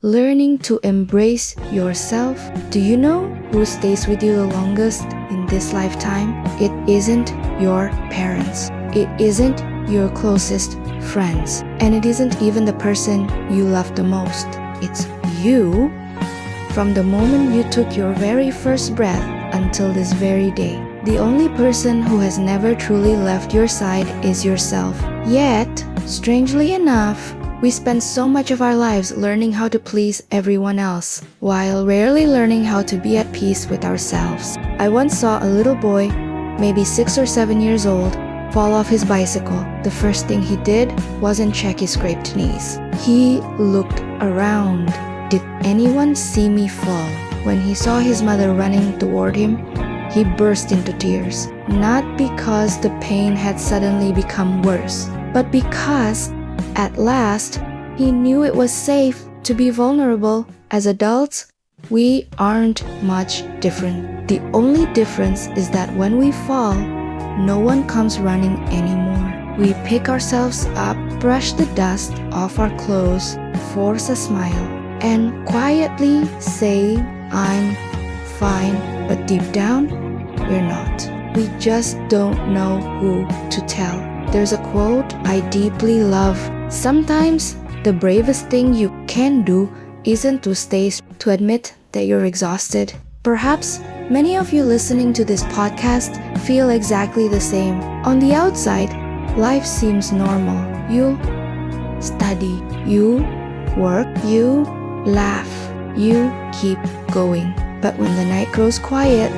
learning to embrace yourself. Do you know who stays with you the longest in this lifetime? It isn't your parents. It isn't your closest friends. And it isn't even the person you love the most. It's you. From the moment you took your very first breath until this very day, the only person who has never truly left your side is yourself. Yet, strangely enough, we spend so much of our lives learning how to please everyone else, while rarely learning how to be at peace with ourselves. I once saw a little boy, maybe 6 or 7 years old, fall off his bicycle. The first thing he did wasn't check his scraped knees. He looked around. Did anyone see me fall? When he saw his mother running toward him, he burst into tears. Not because the pain had suddenly become worse, but because, at last, he knew it was safe to be vulnerable. As adults, we aren't much different. The only difference is that when we fall, no one comes running anymore. We pick ourselves up, brush the dust off our clothes, force a smile, and quietly say, "I'm fine," but deep down, we're not. We just don't know who to tell. There's a quote I deeply love. Sometimes the bravest thing you can do isn't to to admit that you're exhausted. Perhaps many of you listening to this podcast feel exactly the same. On the outside, life seems normal. You study, you work, you laugh, you keep going. But when the night grows quiet,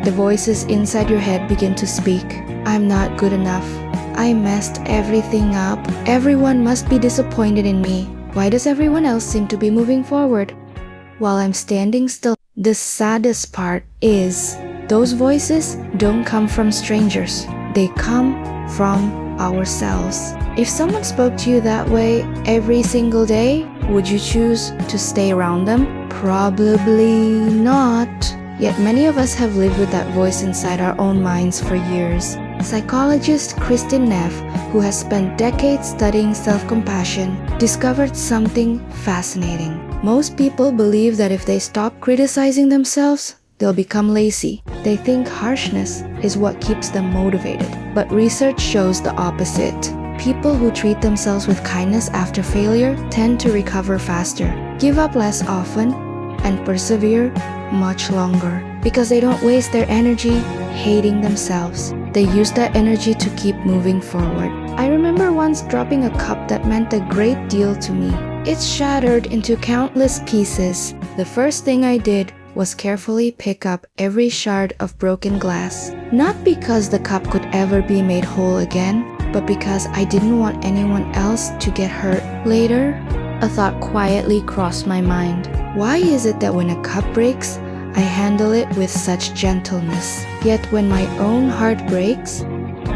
the voices inside your head begin to speak. I'm not good enough. I messed everything up. Everyone must be disappointed in me. Why does everyone else seem to be moving forward while I'm standing still? The saddest part is those voices don't come from strangers. They come from ourselves. If someone spoke to you that way every single day, would you choose to stay around them? Probably not. Yet many of us have lived with that voice inside our own minds for years. Psychologist Kristin Neff, who has spent decades studying self-compassion, discovered something fascinating. Most people believe that if they stop criticizing themselves, they'll become lazy. They think harshness is what keeps them motivated. But research shows the opposite. People who treat themselves with kindness after failure tend to recover faster, give up less often, and persevere much longer because they don't waste their energy hating themselves. They use that energy to keep moving forward. I remember once dropping a cup that meant a great deal to me. It shattered into countless pieces. The first thing I did was carefully pick up every shard of broken glass. Not because the cup could ever be made whole again, but because I didn't want anyone else to get hurt. Later, a thought quietly crossed my mind. Why is it that when a cup breaks, I handle it with such gentleness? Yet when my own heart breaks,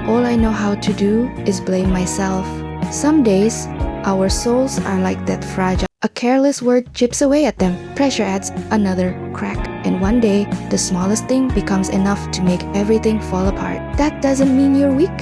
all I know how to do is blame myself. Some days, our souls are like that fragile. A careless word chips away at them. Pressure adds another crack. And one day, the smallest thing becomes enough to make everything fall apart. That doesn't mean you're weak.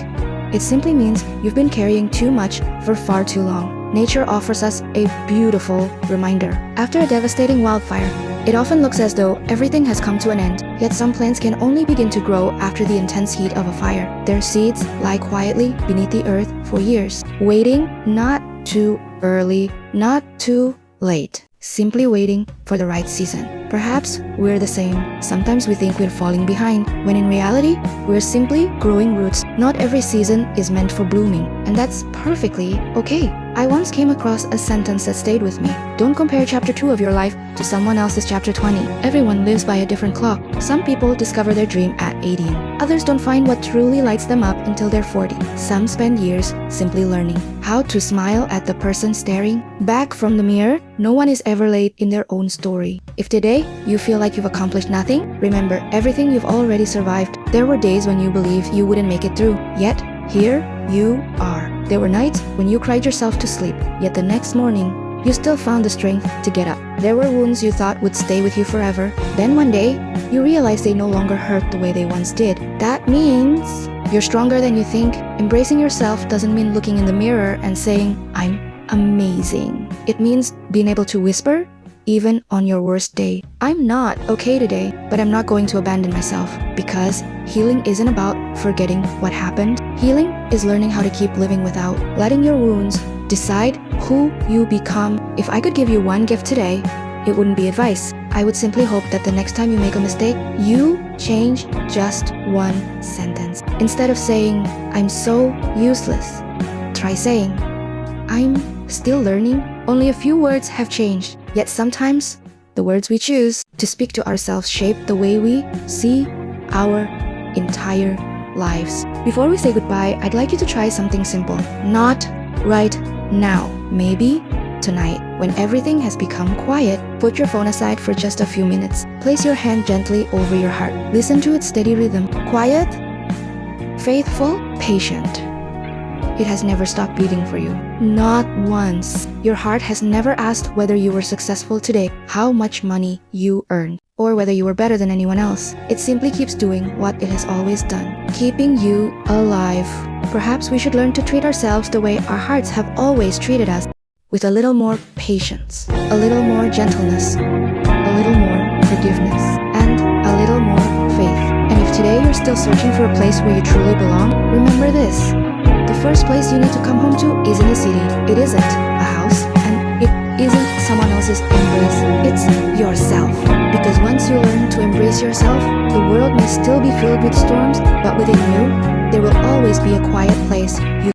It simply means you've been carrying too much for far too long. Nature offers us a beautiful reminder. After a devastating wildfire, it often looks as though everything has come to an end. Yet some plants can only begin to grow after the intense heat of a fire. Their seeds lie quietly beneath the earth for years, waiting, not too early, not too late, simply waiting for the right season. Perhaps we're the same. Sometimes we think we're falling behind, when in reality, we're simply growing roots. Not every season is meant for blooming, and that's perfectly okay. I once came across a sentence that stayed with me. Don't compare chapter 2 of your life to someone else's chapter 20. Everyone lives by a different clock. Some people discover their dream at 18. Others don't find what truly lights them up until they're 40. Some spend years simply learning how to smile at the person staring back from the mirror. No one is ever late in their own story. If today you feel like you've accomplished nothing, remember everything you've already survived. There were days when you believed you wouldn't make it through. Yet, here you are. There were nights when you cried yourself to sleep, yet the next morning, you still found the strength to get up. There were wounds you thought would stay with you forever. Then one day, you realized they no longer hurt the way they once did. That means you're stronger than you think. Embracing yourself doesn't mean looking in the mirror and saying, "I'm amazing." It means being able to whisper even on your worst day. I'm not okay today, but I'm not going to abandon myself, because healing isn't about forgetting what happened. Healing is learning how to keep living without letting your wounds decide who you become. If I could give you one gift today, it wouldn't be advice. I would simply hope that the next time you make a mistake, you change just one sentence. Instead of saying, "I'm so useless," try saying, "I'm still learning." Only a few words have changed, yet sometimes the words we choose to speak to ourselves shape the way we see our entire lives. Before we say goodbye, I'd like you to try something simple. Not right now. Maybe tonight, when everything has become quiet, put your phone aside for just a few minutes. Place your hand gently over your heart. Listen to its steady rhythm. Quiet, faithful, patient. It has never stopped beating for you. Not once. Your heart has never asked whether you were successful today, how much money you earned, or whether you were better than anyone else. It simply keeps doing what it has always done, keeping you alive. Perhaps we should learn to treat ourselves the way our hearts have always treated us, with a little more patience, a little more gentleness, a little more forgiveness, and a little more faith. And if today you're still searching for a place where you truly belong, remember this. The first place you need to come home to isn't a city. It isn't a house, and it isn't someone else's embrace. It's yourself. Because once you learn to embrace yourself, the world may still be filled with storms, but within you, there will always be a quiet place you